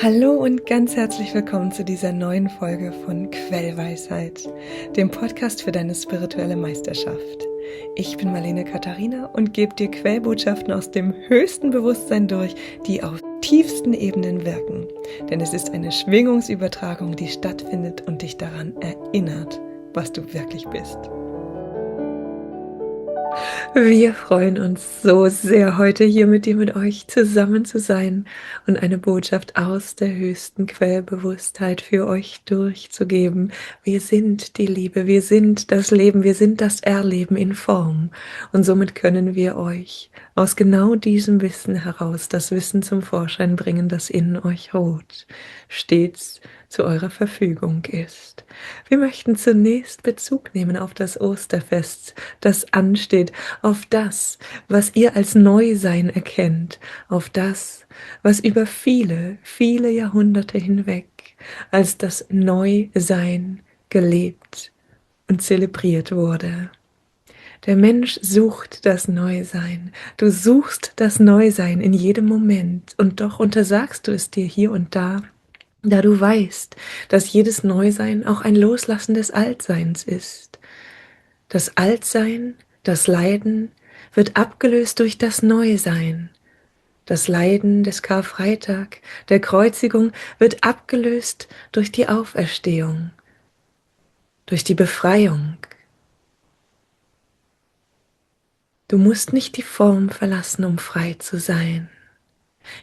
Hallo und ganz herzlich willkommen zu dieser neuen Folge von Quellweisheit, dem Podcast für deine spirituelle Meisterschaft. Ich bin Marlene Katharina und gebe dir Quellbotschaften aus dem höchsten Bewusstsein durch, die auf tiefsten Ebenen wirken. Denn es ist eine Schwingungsübertragung, die stattfindet und dich daran erinnert, was du wirklich bist. Wir freuen uns so sehr, heute hier mit dir, mit euch zusammen zu sein und eine Botschaft aus der höchsten Quellbewusstheit für euch durchzugeben. Wir sind die Liebe, wir sind das Leben, wir sind das Erleben in Form. Und somit können wir euch aus genau diesem Wissen heraus das Wissen zum Vorschein bringen, das in euch ruht, stets zu eurer Verfügung ist. Wir möchten zunächst Bezug nehmen auf das Osterfest, das ansteht, auf das, was ihr als Neusein erkennt, auf das, was über viele, viele Jahrhunderte hinweg als das Neusein gelebt und zelebriert wurde. Der Mensch sucht das Neusein. Du suchst das Neusein in jedem Moment und doch untersagst du es dir hier und da du weißt, dass jedes Neusein auch ein Loslassen des Altseins ist. Das Altsein, das Leiden, wird abgelöst durch das Neusein. Das Leiden des Karfreitag, der Kreuzigung, wird abgelöst durch die Auferstehung, durch die Befreiung. Du musst nicht die Form verlassen, um frei zu sein.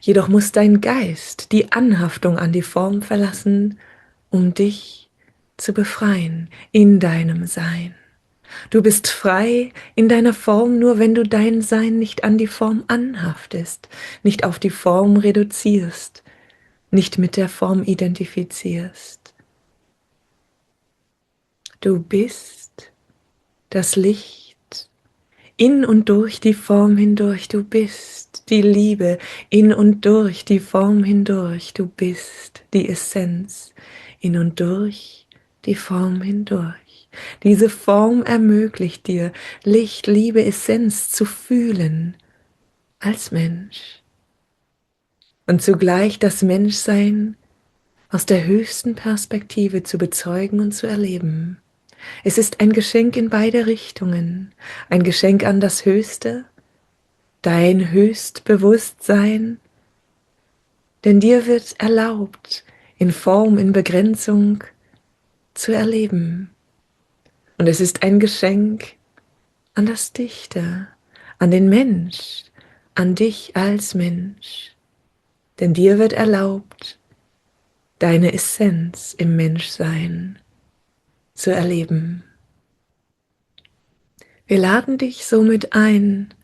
Jedoch muss dein Geist die Anhaftung an die Form verlassen, um dich zu befreien in deinem Sein. Du bist frei in deiner Form, nur wenn du dein Sein nicht an die Form anhaftest, nicht auf die Form reduzierst, nicht mit der Form identifizierst. Du bist das Licht in und durch die Form hindurch. Du bist die Liebe in und durch die Form hindurch. Du bist die Essenz in und durch die Form hindurch. Diese Form ermöglicht dir, Licht, Liebe, Essenz zu fühlen als Mensch und zugleich das Menschsein aus der höchsten Perspektive zu bezeugen und zu erleben. Es ist ein Geschenk in beide Richtungen, ein Geschenk an das Höchste, dein Höchstbewusstsein, denn dir wird erlaubt, in Form, in Begrenzung zu erleben. Und es ist ein Geschenk an das Dichte, an den Mensch, an dich als Mensch. Denn dir wird erlaubt, deine Essenz im Menschsein zu erleben. Wir laden dich somit ein,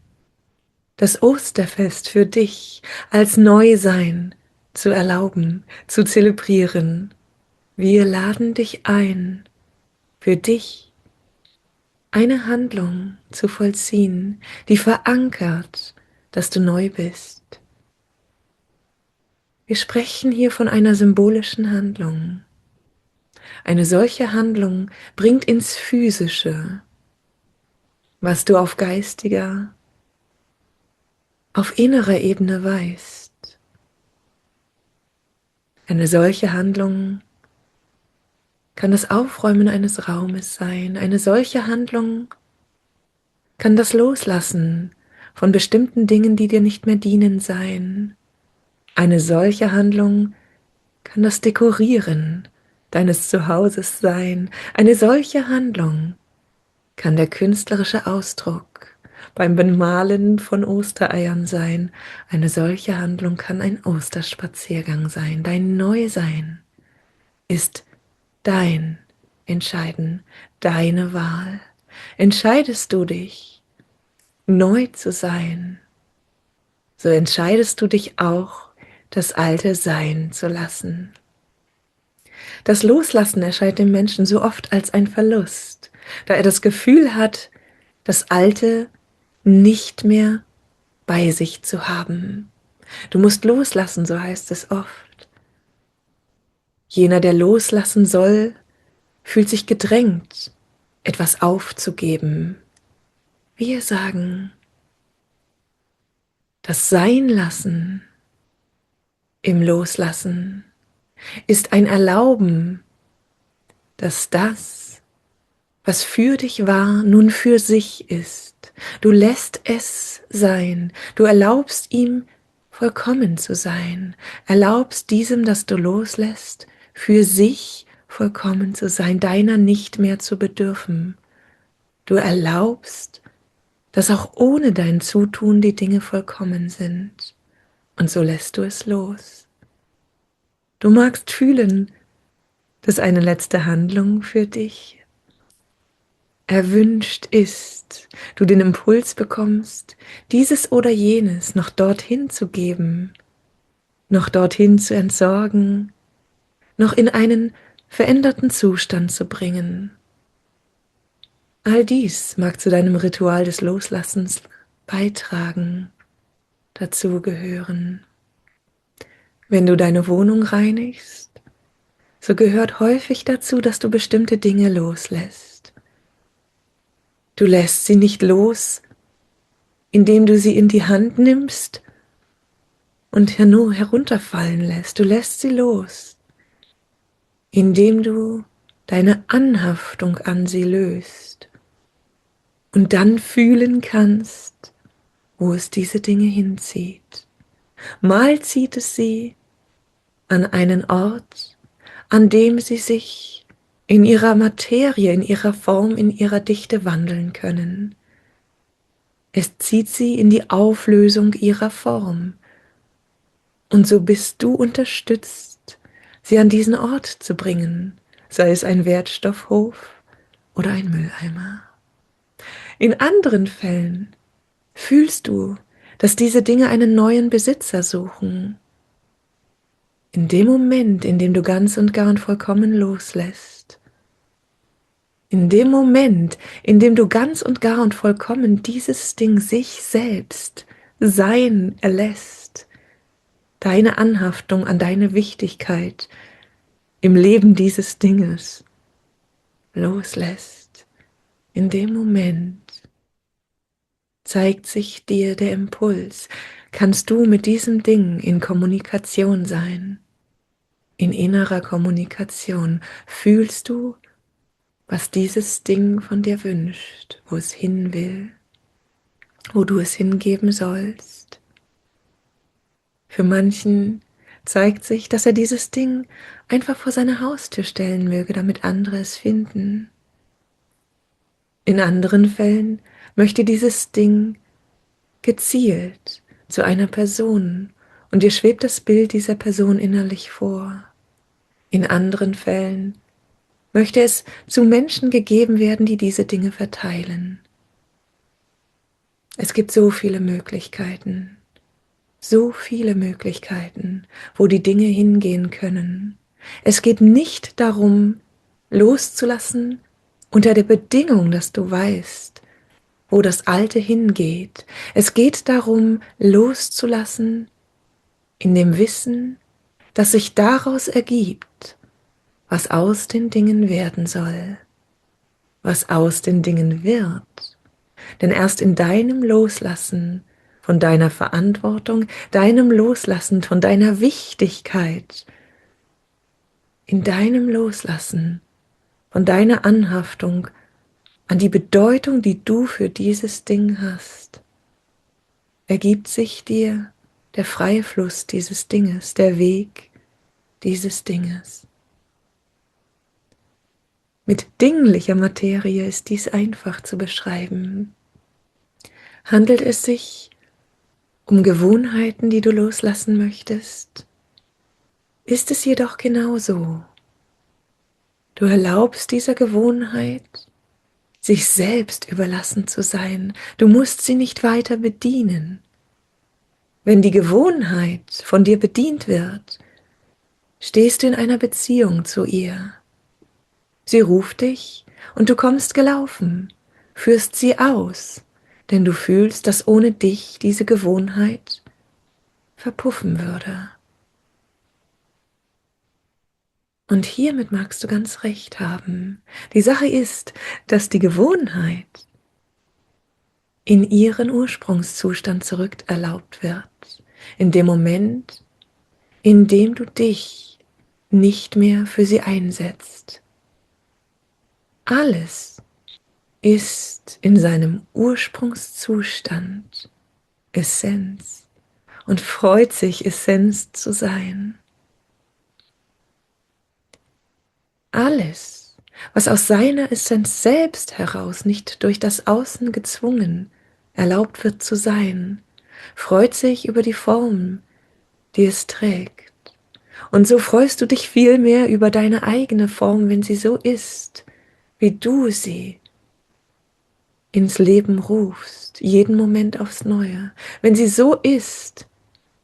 das Osterfest für dich als Neusein zu erlauben, zu zelebrieren. Wir laden dich ein, für dich eine Handlung zu vollziehen, die verankert, dass du neu bist. Wir sprechen hier von einer symbolischen Handlung. Eine solche Handlung bringt ins Physische, was du auf geistiger, auf innerer Ebene weißt. Eine solche Handlung kann das Aufräumen eines Raumes sein. Eine solche Handlung kann das Loslassen von bestimmten Dingen, die dir nicht mehr dienen, sein. Eine solche Handlung kann das Dekorieren deines Zuhauses sein. Eine solche Handlung kann der künstlerische Ausdruck beim Bemalen von Ostereiern sein. Eine solche Handlung kann ein Osterspaziergang sein. Dein Neusein ist dein Entscheiden, deine Wahl. Entscheidest du dich, neu zu sein, so entscheidest du dich auch, das Alte sein zu lassen. Das Loslassen erscheint dem Menschen so oft als ein Verlust, da er das Gefühl hat, das Alte nicht mehr bei sich zu haben. Du musst loslassen, so heißt es oft. Jener, der loslassen soll, fühlt sich gedrängt, etwas aufzugeben. Wir sagen, das Sein lassen im Loslassen ist ein Erlauben, dass das, was für dich war, nun für sich ist. Du lässt es sein. Du erlaubst ihm, vollkommen zu sein. Erlaubst diesem, das du loslässt, für sich vollkommen zu sein, deiner nicht mehr zu bedürfen. Du erlaubst, dass auch ohne dein Zutun die Dinge vollkommen sind. Und so lässt du es los. Du magst fühlen, dass eine letzte Handlung für dich erwünscht ist, du den Impuls bekommst, dieses oder jenes noch dorthin zu geben, noch dorthin zu entsorgen, noch in einen veränderten Zustand zu bringen. All dies mag zu deinem Ritual des Loslassens beitragen, dazugehören. Wenn du deine Wohnung reinigst, so gehört häufig dazu, dass du bestimmte Dinge loslässt. Du lässt sie nicht los, indem du sie in die Hand nimmst und nur herunterfallen lässt. Du lässt sie los, indem du deine Anhaftung an sie löst und dann fühlen kannst, wo es diese Dinge hinzieht. Mal zieht es sie an einen Ort, an dem sie sich in ihrer Materie, in ihrer Form, in ihrer Dichte wandeln können. Es zieht sie in die Auflösung ihrer Form. Und so bist du unterstützt, sie an diesen Ort zu bringen, sei es ein Wertstoffhof oder ein Mülleimer. In anderen Fällen fühlst du, dass diese Dinge einen neuen Besitzer suchen. In dem Moment, in dem du ganz und gar und vollkommen loslässt, in dem Moment, in dem du ganz und gar und vollkommen dieses Ding sich selbst sein erlässt, deine Anhaftung an deine Wichtigkeit im Leben dieses Dinges loslässt, in dem Moment zeigt sich dir der Impuls, kannst du mit diesem Ding in Kommunikation sein, in innerer Kommunikation. Fühlst du, was dieses Ding von dir wünscht, wo es hin will, wo du es hingeben sollst? Für manchen zeigt sich, dass er dieses Ding einfach vor seine Haustür stellen möge, damit andere es finden. In anderen Fällen möchte dieses Ding gezielt zu einer Person und dir schwebt das Bild dieser Person innerlich vor. In anderen Fällen möchte es zu Menschen gegeben werden, die diese Dinge verteilen. Es gibt so viele Möglichkeiten. So viele Möglichkeiten, wo die Dinge hingehen können. Es geht nicht darum, loszulassen unter der Bedingung, dass du weißt, wo das Alte hingeht. Es geht darum, loszulassen in dem Wissen, dass sich daraus ergibt, was aus den Dingen werden soll, was aus den Dingen wird. Denn erst in deinem Loslassen von deiner Verantwortung, deinem Loslassen von deiner Wichtigkeit, in deinem Loslassen von deiner Anhaftung an die Bedeutung, die du für dieses Ding hast, ergibt sich dir der freie Fluss dieses Dinges, der Weg dieses Dinges. Mit dinglicher Materie ist dies einfach zu beschreiben. Handelt es sich um Gewohnheiten, die du loslassen möchtest? Ist es jedoch genauso. Du erlaubst dieser Gewohnheit, sich selbst überlassen zu sein. Du musst sie nicht weiter bedienen. Wenn die Gewohnheit von dir bedient wird, stehst du in einer Beziehung zu ihr. Sie ruft dich und du kommst gelaufen, führst sie aus, denn du fühlst, dass ohne dich diese Gewohnheit verpuffen würde. Und hiermit magst du ganz recht haben. Die Sache ist, dass die Gewohnheit in ihren Ursprungszustand zurück erlaubt wird. In dem Moment, indem du dich nicht mehr für sie einsetzt. Alles ist in seinem Ursprungszustand Essenz und freut sich, Essenz zu sein. Alles, was aus seiner Essenz selbst heraus, nicht durch das Außen gezwungen, erlaubt wird zu sein, freut sich über die Form, die es trägt. Und so freust du dich viel mehr über deine eigene Form, wenn sie so ist, wie du sie ins Leben rufst, jeden Moment aufs Neue. Wenn sie so ist,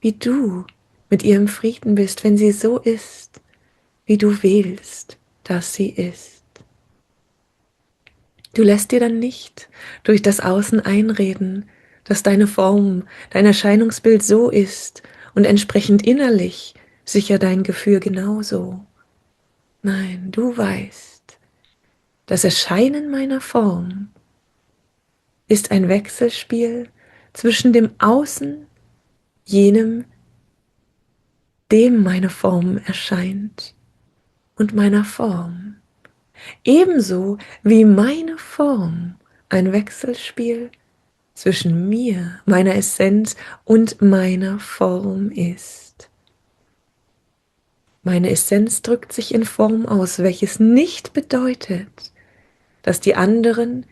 wie du mit ihr im Frieden bist, wenn sie so ist, wie du willst, dass sie ist. Du lässt dir dann nicht durch das Außen einreden, dass deine Form, dein Erscheinungsbild so ist und entsprechend innerlich sicher dein Gefühl genauso. Nein, du weißt, das Erscheinen meiner Form ist ein Wechselspiel zwischen dem Außen, jenem, dem meine Form erscheint, und meiner Form. Ebenso wie meine Form ein Wechselspiel zwischen mir, meiner Essenz und meiner Form ist. Meine Essenz drückt sich in Form aus, welches nicht bedeutet, dass die anderen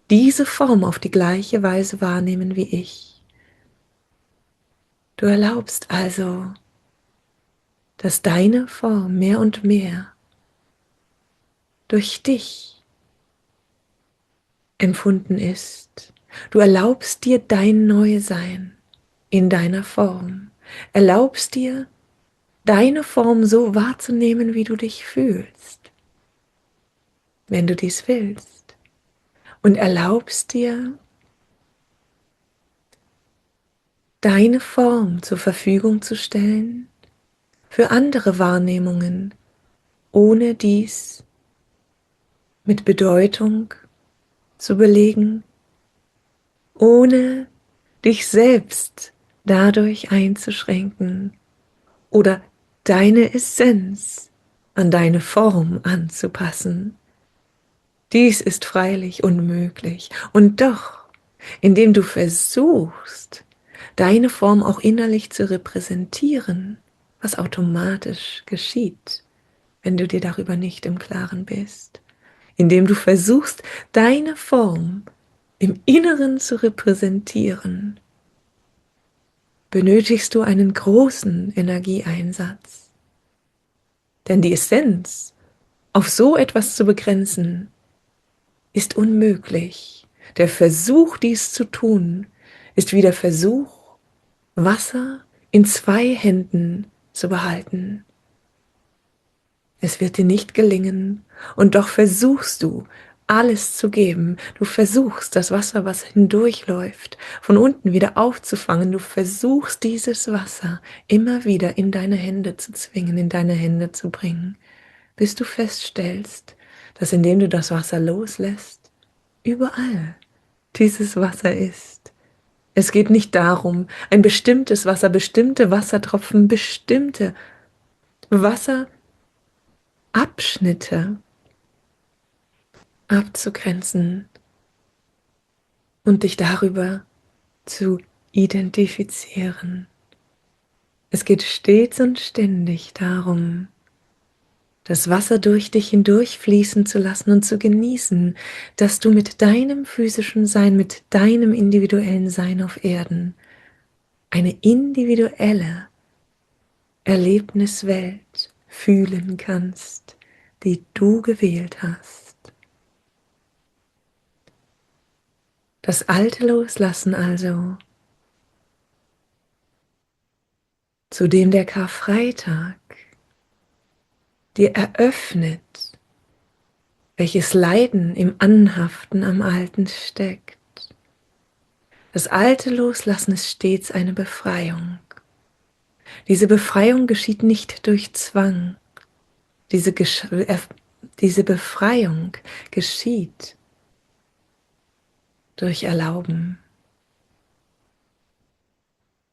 diese Form auf die gleiche Weise wahrnehmen wie ich. Du erlaubst also, dass deine Form mehr und mehr durch dich empfunden ist. Du erlaubst dir dein Neusein in deiner Form, erlaubst dir, deine Form so wahrzunehmen, wie du dich fühlst, wenn du dies willst, und erlaubst dir, deine Form zur Verfügung zu stellen für andere Wahrnehmungen, ohne dies mit Bedeutung zu belegen, ohne dich selbst dadurch einzuschränken oder deine Essenz an deine Form anzupassen. Dies ist freilich unmöglich, und doch, indem du versuchst, deine Form auch innerlich zu repräsentieren, was automatisch geschieht, wenn du dir darüber nicht im Klaren bist, indem du versuchst, deine Form im Inneren zu repräsentieren, benötigst du einen großen Energieeinsatz. Denn die Essenz auf so etwas zu begrenzen, ist unmöglich. Der Versuch, dies zu tun, ist wie der Versuch, Wasser in zwei Händen zu behalten. Es wird dir nicht gelingen, und doch versuchst du, alles zu geben. Du versuchst, das Wasser, was hindurchläuft, von unten wieder aufzufangen. Du versuchst, dieses Wasser immer wieder in deine Hände zu zwingen, in deine Hände zu bringen, bis du feststellst, dass indem du das Wasser loslässt, überall dieses Wasser ist. Es geht nicht darum, ein bestimmtes Wasser, bestimmte Wassertropfen, bestimmte Wasserabschnitte abzugrenzen und dich darüber zu identifizieren. Es geht stets und ständig darum, das Wasser durch dich hindurch fließen zu lassen und zu genießen, dass du mit deinem physischen Sein, mit deinem individuellen Sein auf Erden eine individuelle Erlebniswelt fühlen kannst, die du gewählt hast. Das Alte loslassen also, zu dem der Karfreitag dir eröffnet, welches Leiden im Anhaften am Alten steckt. Das Alte loslassen ist stets eine Befreiung. Diese Befreiung geschieht nicht durch Zwang. Diese Befreiung geschieht durch Erlauben.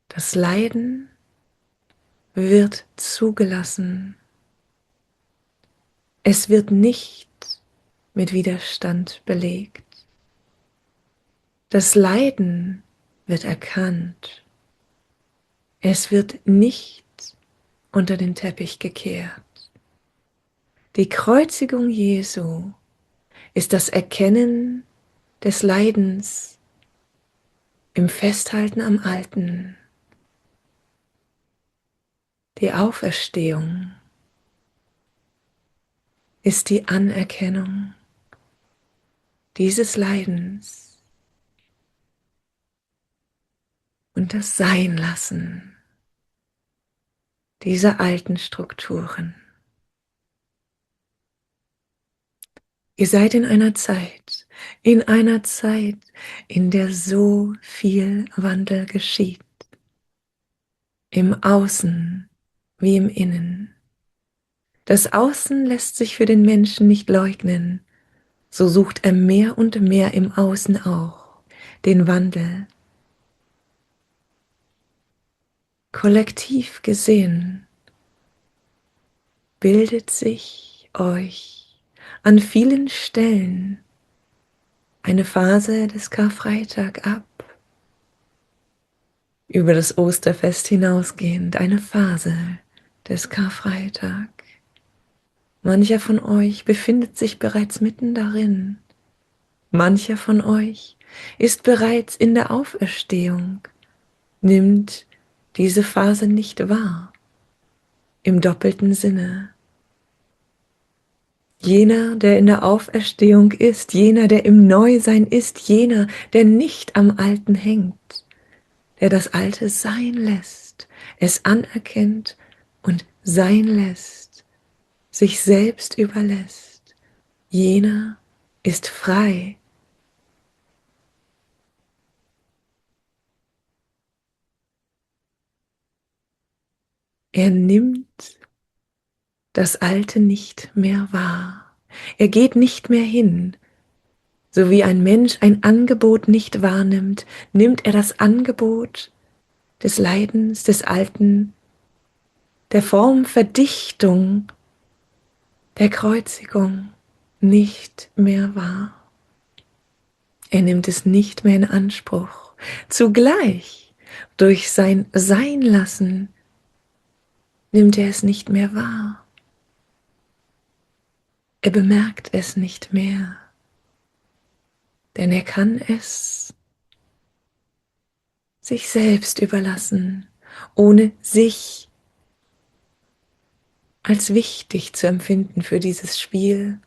Das Leiden wird zugelassen. Es wird nicht mit Widerstand belegt. Das Leiden wird erkannt. Es wird nicht unter den Teppich gekehrt. Die Kreuzigung Jesu ist das Erkennen des Leidens im Festhalten am Alten. Die Auferstehung ist die Anerkennung dieses Leidens und das Seinlassen dieser alten Strukturen. Ihr seid in einer Zeit, in der so viel Wandel geschieht, im Außen wie im Innen. Das Außen lässt sich für den Menschen nicht leugnen, so sucht er mehr und mehr im Außen auch den Wandel. Kollektiv gesehen bildet sich euch an vielen Stellen eine Phase des Karfreitag ab, über das Osterfest hinausgehend eine Phase des Karfreitag. Mancher von euch befindet sich bereits mitten darin. Mancher von euch ist bereits in der Auferstehung, nimmt diese Phase nicht wahr, im doppelten Sinne. Jener, der in der Auferstehung ist, jener, der im Neusein ist, jener, der nicht am Alten hängt, der das Alte sein lässt, es anerkennt und sein lässt, sich selbst überlässt, jener ist frei. Er nimmt das Alte nicht mehr wahr. Er geht nicht mehr hin. So wie ein Mensch ein Angebot nicht wahrnimmt, nimmt er das Angebot des Leidens, des Alten, der Formverdichtung, der Kreuzigung nicht mehr wahr. Er nimmt es nicht mehr in Anspruch. Zugleich, durch sein Seinlassen, nimmt er es nicht mehr wahr. Er bemerkt es nicht mehr, denn er kann es sich selbst überlassen, ohne sich als wichtig zu empfinden für dieses Spiel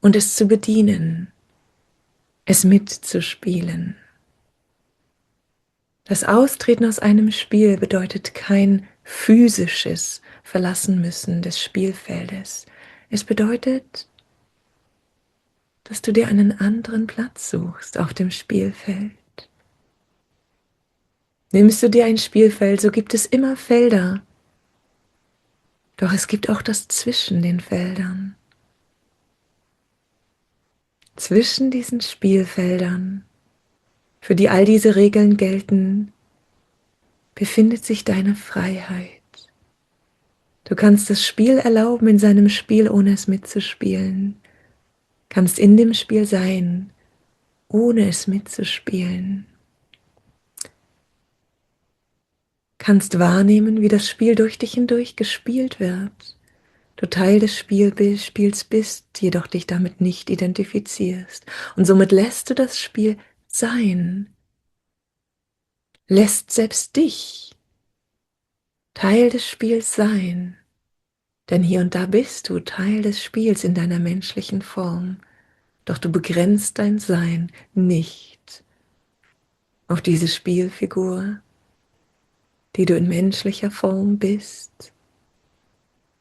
und es zu bedienen, es mitzuspielen. Das Austreten aus einem Spiel bedeutet kein physisches Verlassen müssen des Spielfeldes. Es bedeutet, dass du dir einen anderen Platz suchst auf dem Spielfeld. Nimmst du dir ein Spielfeld, so gibt es immer Felder, doch es gibt auch das zwischen den Feldern. Zwischen diesen Spielfeldern, für die all diese Regeln gelten, befindet sich deine Freiheit. Du kannst das Spiel erlauben in seinem Spiel, ohne es mitzuspielen. Kannst in dem Spiel sein, ohne es mitzuspielen. Kannst wahrnehmen, wie das Spiel durch dich hindurch gespielt wird. Du Teil des Spiels bist, jedoch dich damit nicht identifizierst. Und somit lässt du das Spiel sein. Lässt selbst dich Teil des Spiels sein. Denn hier und da bist du Teil des Spiels in deiner menschlichen Form. Doch du begrenzt dein Sein nicht auf diese Spielfigur, die du in menschlicher Form bist,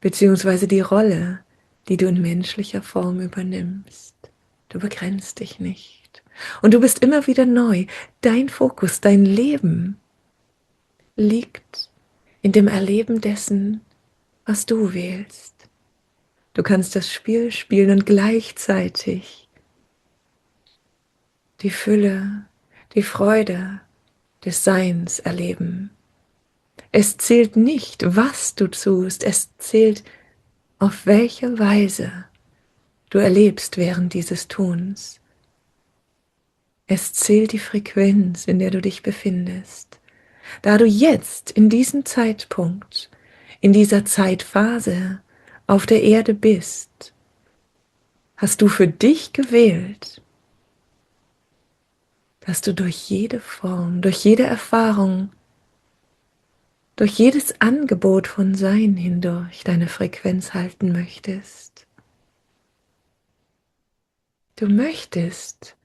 beziehungsweise die Rolle, die du in menschlicher Form übernimmst. Du begrenzt dich nicht. Und du bist immer wieder neu. Dein Fokus, dein Leben liegt in dem Erleben dessen, was du wählst. Du kannst das Spiel spielen und gleichzeitig die Fülle, die Freude des Seins erleben. Es zählt nicht, was du tust, es zählt, auf welche Weise du erlebst während dieses Tuns. Es zählt die Frequenz, in der du dich befindest. Da du jetzt in diesem Zeitpunkt, in dieser Zeitphase auf der Erde bist, hast du für dich gewählt, dass du durch jede Form, durch jede Erfahrung, durch jedes Angebot von Sein hindurch deine Frequenz halten möchtest. Du möchtest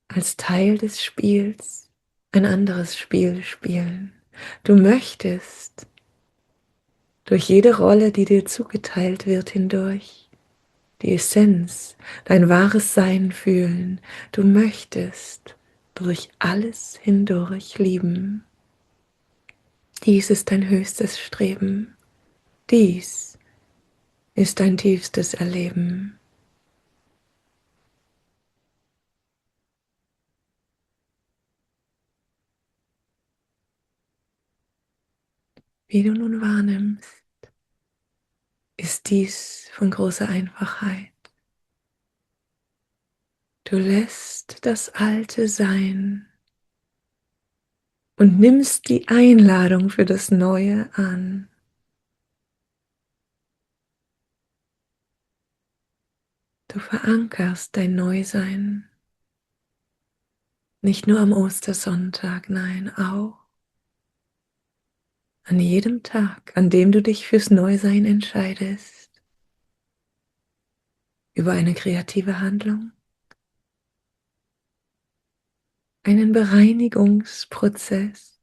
als Teil des Spiels ein anderes Spiel spielen. Du möchtest durch jede Rolle, die dir zugeteilt wird, hindurch die Essenz, dein wahres Sein fühlen. Du möchtest durch alles hindurch lieben. Dies ist dein höchstes Streben. Dies ist dein tiefstes Erleben. Wie du nun wahrnimmst, ist dies von großer Einfachheit. Du lässt das Alte sein und nimmst die Einladung für das Neue an. Du verankerst dein Neusein nicht nur am Ostersonntag, nein, auch an jedem Tag, an dem du dich fürs Neusein entscheidest, über eine kreative Handlung, einen Bereinigungsprozess,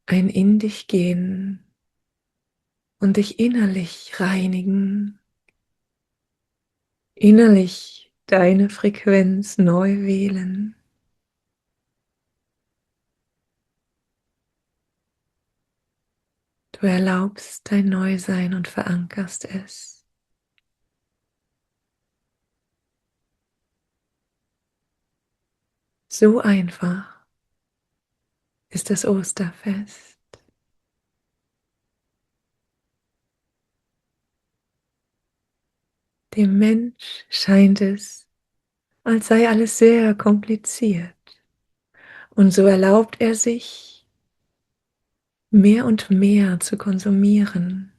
ein in dich gehen und dich innerlich reinigen, innerlich deine Frequenz neu wählen. Du erlaubst dein Neusein und verankerst es. So einfach ist das Osterfest. Dem Mensch scheint es, als sei alles sehr kompliziert. Und so erlaubt er sich, mehr und mehr zu konsumieren.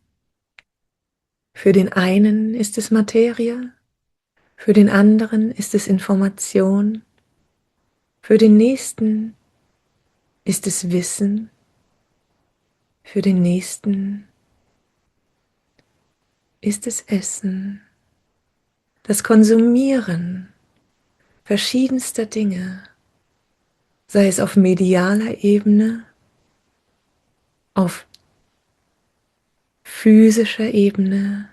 Für den einen ist es Materie, für den anderen ist es Information, für den nächsten ist es Wissen, für den nächsten ist es Essen. Das Konsumieren verschiedenster Dinge, sei es auf medialer Ebene, auf physischer Ebene,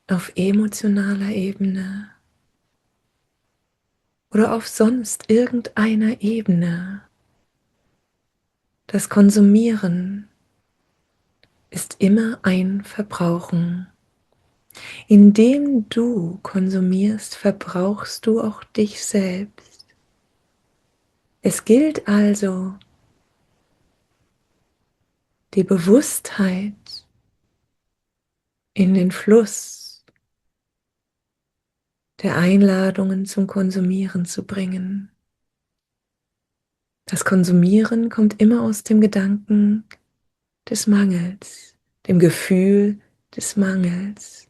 auf emotionaler Ebene oder auf sonst irgendeiner Ebene. Das Konsumieren ist immer ein Verbrauchen. Indem du konsumierst, verbrauchst du auch dich selbst. Es gilt also, die Bewusstheit in den Fluss der Einladungen zum Konsumieren zu bringen. Das Konsumieren kommt immer aus dem Gedanken des Mangels, dem Gefühl des Mangels.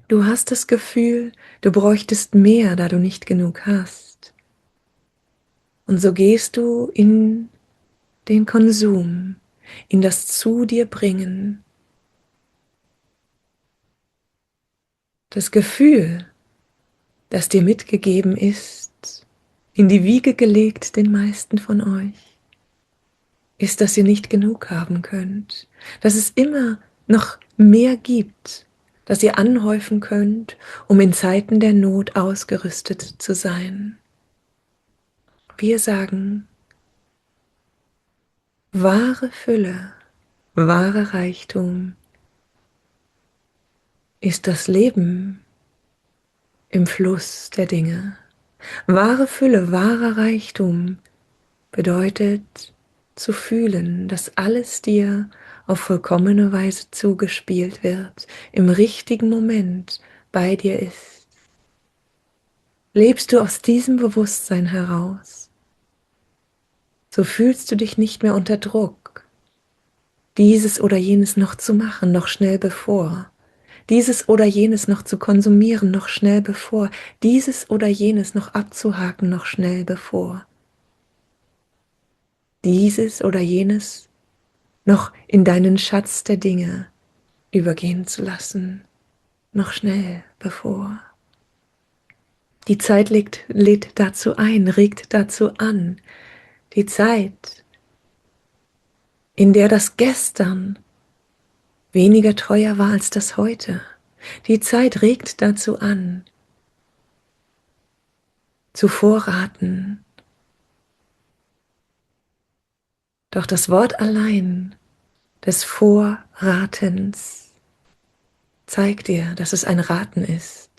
Du hast das Gefühl, du bräuchtest mehr, da du nicht genug hast. Und so gehst du in den Konsum, in das zu dir bringen. Das Gefühl, das dir mitgegeben ist, in die Wiege gelegt den meisten von euch, ist, dass ihr nicht genug haben könnt, dass es immer noch mehr gibt, das ihr anhäufen könnt, um in Zeiten der Not ausgerüstet zu sein. Wir sagen, wahre Fülle, wahrer Reichtum ist das Leben im Fluss der Dinge. Wahre Fülle, wahrer Reichtum bedeutet zu fühlen, dass alles dir auf vollkommene Weise zugespielt wird, im richtigen Moment bei dir ist. Lebst du aus diesem Bewusstsein heraus, so fühlst du dich nicht mehr unter Druck, dieses oder jenes noch zu machen, noch schnell bevor, dieses oder jenes noch zu konsumieren, noch schnell bevor, dieses oder jenes noch abzuhaken, noch schnell bevor, dieses oder jenes noch in deinen Schatz der Dinge übergehen zu lassen, noch schnell bevor. Die Zeit lädt dazu ein, regt dazu an. Die Zeit, in der das Gestern weniger teuer war als das Heute. Die Zeit regt dazu an, zu vorraten. Doch das Wort allein des Vorratens zeigt dir, dass es ein Raten ist.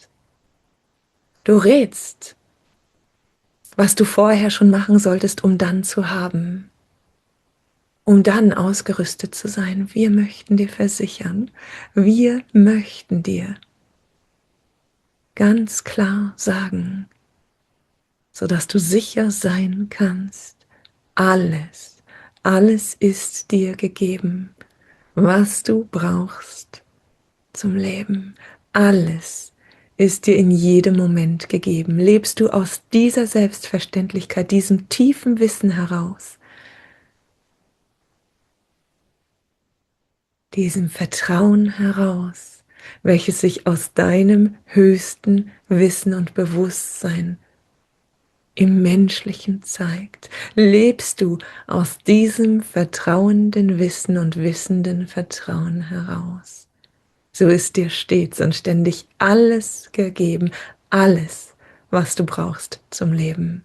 Du rätst, was du vorher schon machen solltest, um dann zu haben, um dann ausgerüstet zu sein. Wir möchten dir versichern, wir möchten dir ganz klar sagen, sodass du sicher sein kannst, alles ist dir gegeben, was du brauchst zum Leben. Alles ist dir in jedem Moment gegeben. Lebst du aus dieser Selbstverständlichkeit, diesem tiefen Wissen heraus, diesem Vertrauen heraus, welches sich aus deinem höchsten Wissen und Bewusstsein im Menschlichen zeigt, lebst du aus diesem vertrauenden Wissen und wissenden Vertrauen heraus. So ist dir stets und ständig alles gegeben, alles, was du brauchst zum Leben.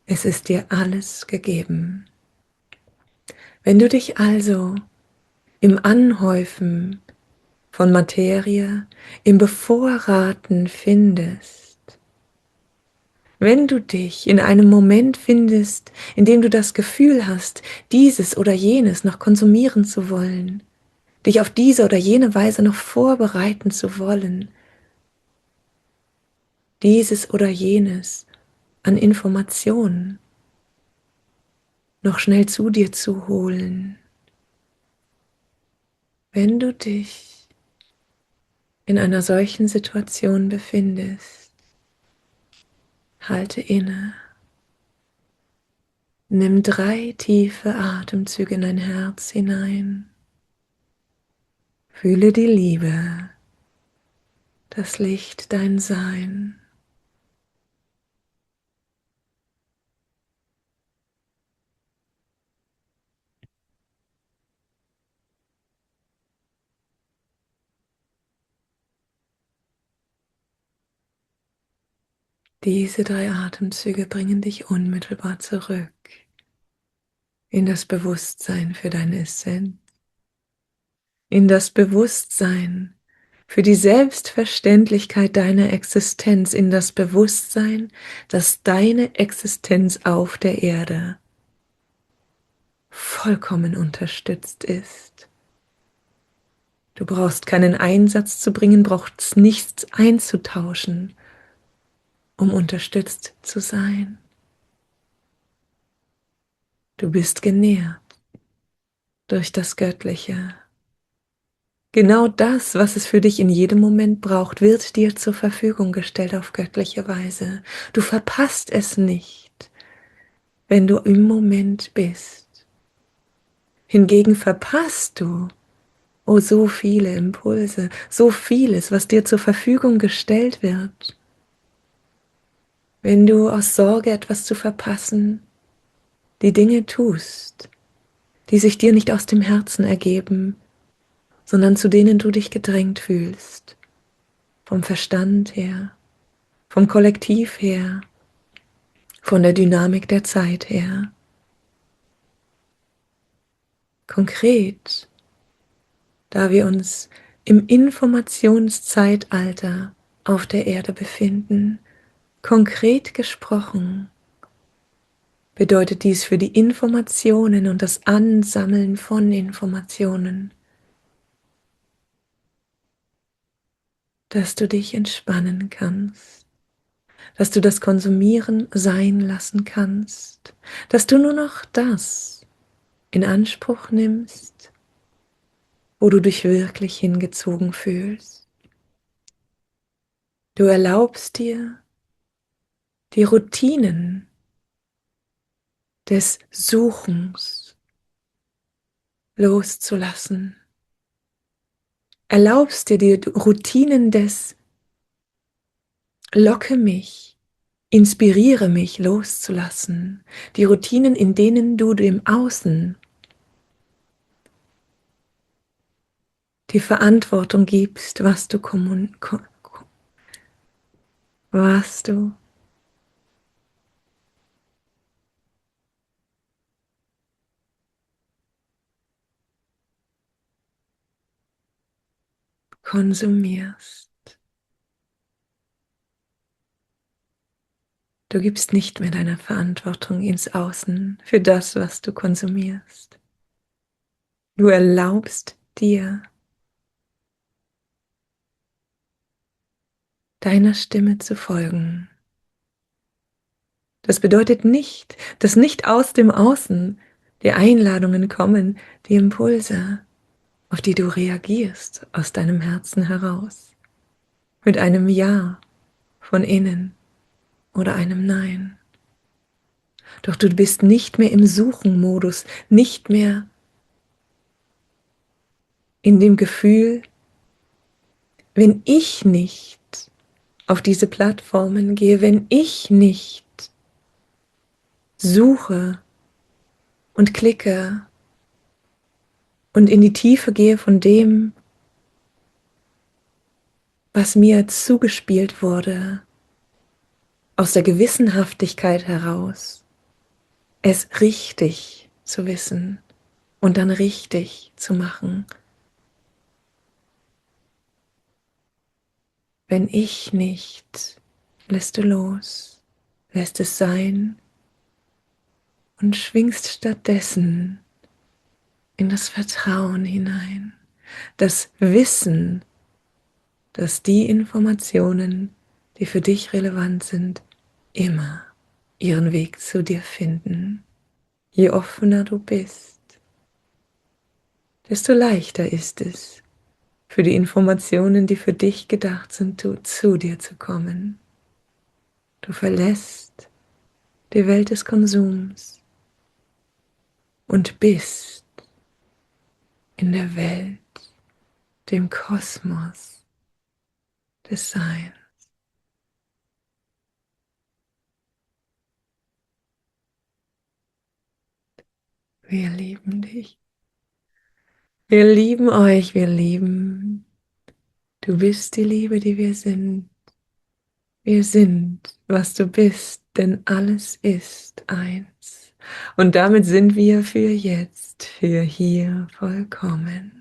Es ist dir alles gegeben. Wenn du dich also im Anhäufen von Materie, im Bevorraten findest, wenn du dich in einem Moment findest, in dem du das Gefühl hast, dieses oder jenes noch konsumieren zu wollen, dich auf diese oder jene Weise noch vorbereiten zu wollen, dieses oder jenes an Informationen noch schnell zu dir zu holen, wenn du dich in einer solchen Situation befindest, halte inne, nimm 3 tiefe Atemzüge in dein Herz hinein, fühle die Liebe, das Licht, dein Sein. Diese 3 Atemzüge bringen dich unmittelbar zurück in das Bewusstsein für deine Essenz, in das Bewusstsein für die Selbstverständlichkeit deiner Existenz, in das Bewusstsein, dass deine Existenz auf der Erde vollkommen unterstützt ist. Du brauchst keinen Einsatz zu bringen, brauchst nichts einzutauschen, um unterstützt zu sein. Du bist genährt durch das Göttliche. Genau das, was es für dich in jedem Moment braucht, wird dir zur Verfügung gestellt auf göttliche Weise. Du verpasst es nicht, wenn du im Moment bist. Hingegen verpasst du, oh, so viele Impulse, so vieles, was dir zur Verfügung gestellt wird, wenn du aus Sorge, etwas zu verpassen, die Dinge tust, die sich dir nicht aus dem Herzen ergeben, sondern zu denen du dich gedrängt fühlst, vom Verstand her, vom Kollektiv her, von der Dynamik der Zeit her. Konkret, da wir uns im Informationszeitalter auf der Erde befinden. Konkret gesprochen bedeutet dies für die Informationen und das Ansammeln von Informationen, dass du dich entspannen kannst, dass du das Konsumieren sein lassen kannst, dass du nur noch das in Anspruch nimmst, wo du dich wirklich hingezogen fühlst. Du erlaubst dir, die Routinen des Suchens loszulassen. Erlaubst dir die Routinen des Locke mich, inspiriere mich loszulassen. Die Routinen, in denen du dem Außen die Verantwortung gibst, was du konsumierst. Du gibst nicht mehr deine Verantwortung ins Außen für das, was du konsumierst. Du erlaubst dir, deiner Stimme zu folgen. Das bedeutet nicht, dass nicht aus dem Außen die Einladungen kommen, die Impulse, auf die du reagierst aus deinem Herzen heraus. Mit einem Ja von innen oder einem Nein. Doch du bist nicht mehr im Suchen-Modus, nicht mehr in dem Gefühl, wenn ich nicht auf diese Plattformen gehe, wenn ich nicht suche und klicke und in die Tiefe gehe von dem, was mir zugespielt wurde, aus der Gewissenhaftigkeit heraus, es richtig zu wissen und dann richtig zu machen. Wenn ich nicht, lässt du los, lässt es sein und schwingst stattdessen in das Vertrauen hinein, das Wissen, dass die Informationen, die für dich relevant sind, immer ihren Weg zu dir finden. Je offener du bist, desto leichter ist es, für die Informationen, die für dich gedacht sind, zu dir zu kommen. Du verlässt die Welt des Konsums und bist in der Welt, dem Kosmos des Seins. Wir lieben dich. Wir lieben euch, wir lieben. Du bist die Liebe, die wir sind. Wir sind, was du bist, denn alles ist eins. Und damit sind wir für jetzt, für hier vollkommen.